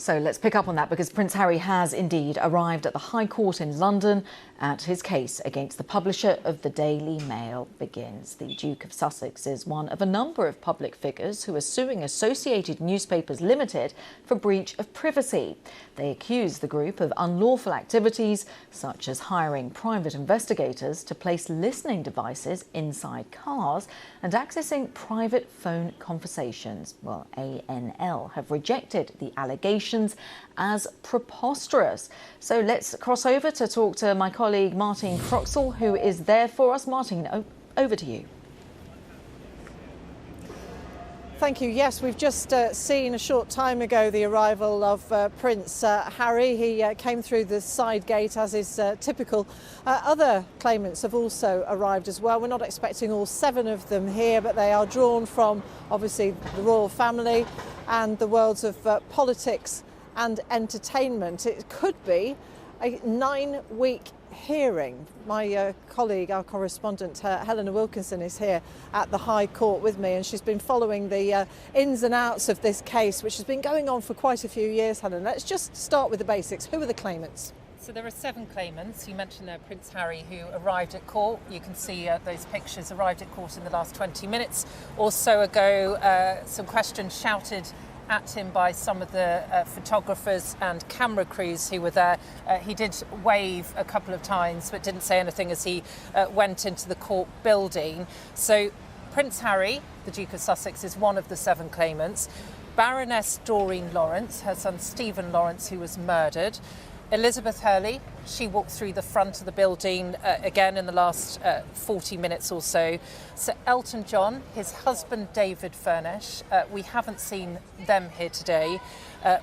So let's pick up on that, because Prince Harry has indeed arrived at the High Court in London and his case against the publisher of the Daily Mail begins. The Duke of Sussex is one of a number of public figures who are suing Associated Newspapers Limited for breach of privacy. They accuse the group of unlawful activities such as hiring private investigators to place listening devices inside cars and accessing private phone conversations. Well, ANL have rejected the allegations as preposterous. So let's cross over to talk to my colleague Martin Croxall, who is there for us. Martin, over to you. Thank you. Yes, we've just seen a short time ago the arrival of Prince Harry. He came through the side gate, as is typical. Other claimants have also arrived as well. We're not expecting all 7 of them here, but they are drawn from, obviously, the royal family and the worlds of politics and entertainment. It could be a 9-week hearing. My colleague, our correspondent, Helena Wilkinson, is here at the High Court with me, and she's been following the ins and outs of this case, which has been going on for quite a few years. Helena, let's just start with the basics. Who are the claimants? So there are 7 claimants. You mentioned there Prince Harry, who arrived at court. You can see those pictures, arrived at court in the last 20 minutes or so ago. Some questions shouted at him by some of the photographers and camera crews who were there. He did wave a couple of times but didn't say anything as he went into the court building. So Prince Harry, the Duke of Sussex, is one of the 7 claimants. Baroness Doreen Lawrence, her son Stephen Lawrence, who was murdered. Elizabeth Hurley, she walked through the front of the building again in the last 40 minutes or so. Sir Elton John, his husband David Furnish, we haven't seen them here today.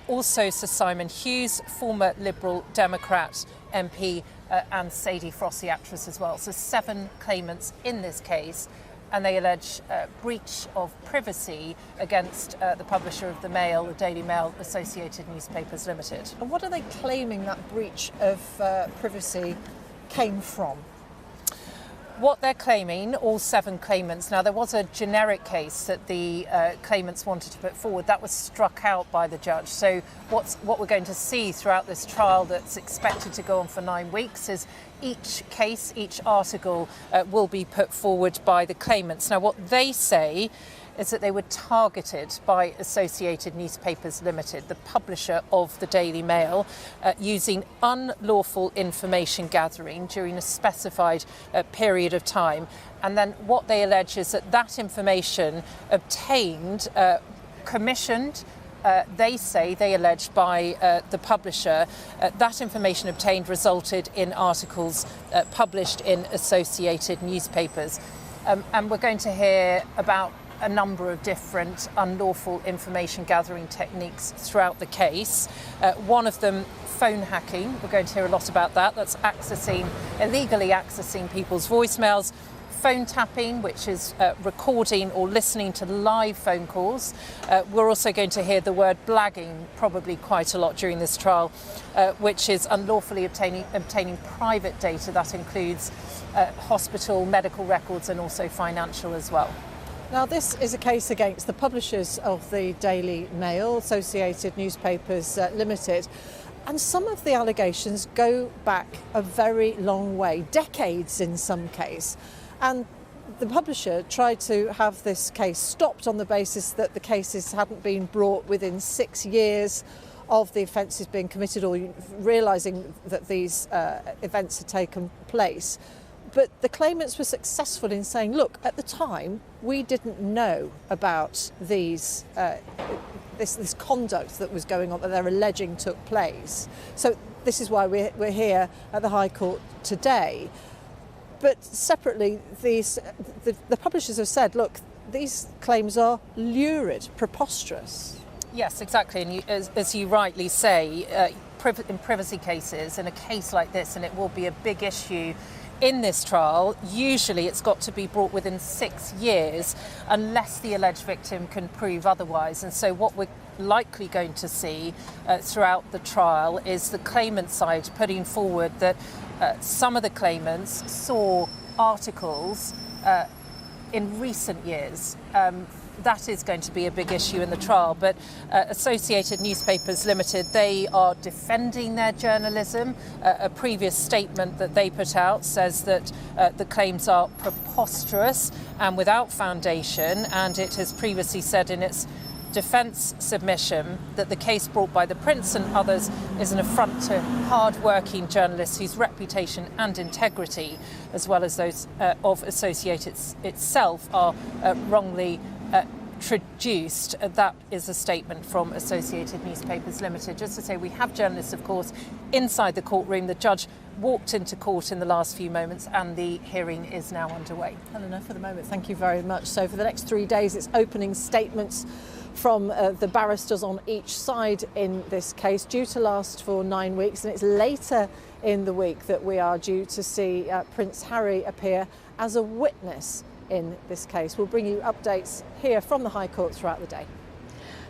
Also Sir Simon Hughes, former Liberal Democrat MP, and Sadie Frost, the actress as well. So 7 claimants in this case, and they allege breach of privacy against the publisher of the Mail, the Daily Mail, Associated Newspapers Limited. And what are they claiming that breach of privacy came from? What they're claiming, all 7 claimants, now there was a generic case that the claimants wanted to put forward that was struck out by the judge. So what we're going to see throughout this trial that's expected to go on for 9 weeks is each case, each article will be put forward by the claimants. Now what they say is that they were targeted by Associated Newspapers Limited, the publisher of the Daily Mail, using unlawful information gathering during a specified period of time. And then what they allege is that that information obtained, commissioned, they allege by the publisher, that information obtained resulted in articles published in Associated Newspapers. And we're going to hear about a number of different unlawful information gathering techniques throughout the case. One of them, phone hacking. We're going to hear a lot about that. That's illegally accessing people's voicemails. Phone tapping, which is recording or listening to live phone calls. We're also going to hear the word blagging probably quite a lot during this trial, which is unlawfully obtaining private data. That includes hospital, medical records, and also financial as well. Now, this is a case against the publishers of the Daily Mail, Associated Newspapers Limited. And some of the allegations go back a very long way, decades in some case. And the publisher tried to have this case stopped on the basis that the cases hadn't been brought within 6 years of the offences being committed, or realising that these events had taken place. But the claimants were successful in saying, look, at the time, we didn't know about these this conduct that was going on, that they're alleging took place. So this is why we're here at the High Court today. But separately, the publishers have said, look, these claims are lurid, preposterous. Yes, exactly. And as you rightly say, in privacy cases, in a case like this, and it will be a big issue in this trial, usually it's got to be brought within 6 years unless the alleged victim can prove otherwise. And so what we're likely going to see throughout the trial is the claimant side putting forward that some of the claimants saw articles in recent years that is going to be a big issue in the trial. But Associated Newspapers Limited, they are defending their journalism. A previous statement that they put out says that the claims are preposterous and without foundation, and it has previously said in its defence submission that the case brought by the Prince and others is an affront to hard-working journalists whose reputation and integrity, as well as those of Associated itself, are wrongly traduced. That is a statement from Associated Newspapers Limited. Just to say, we have journalists, of course, inside the courtroom. The judge walked into court in the last few moments and the hearing is now underway. Helena, for the moment, thank you very much. So for the next 3 days, it's opening statements from the barristers on each side in this case, due to last for 9 weeks, and it's later in the week that we are due to see Prince Harry appear as a witness in this case. We'll bring you updates here from the High Court throughout the day.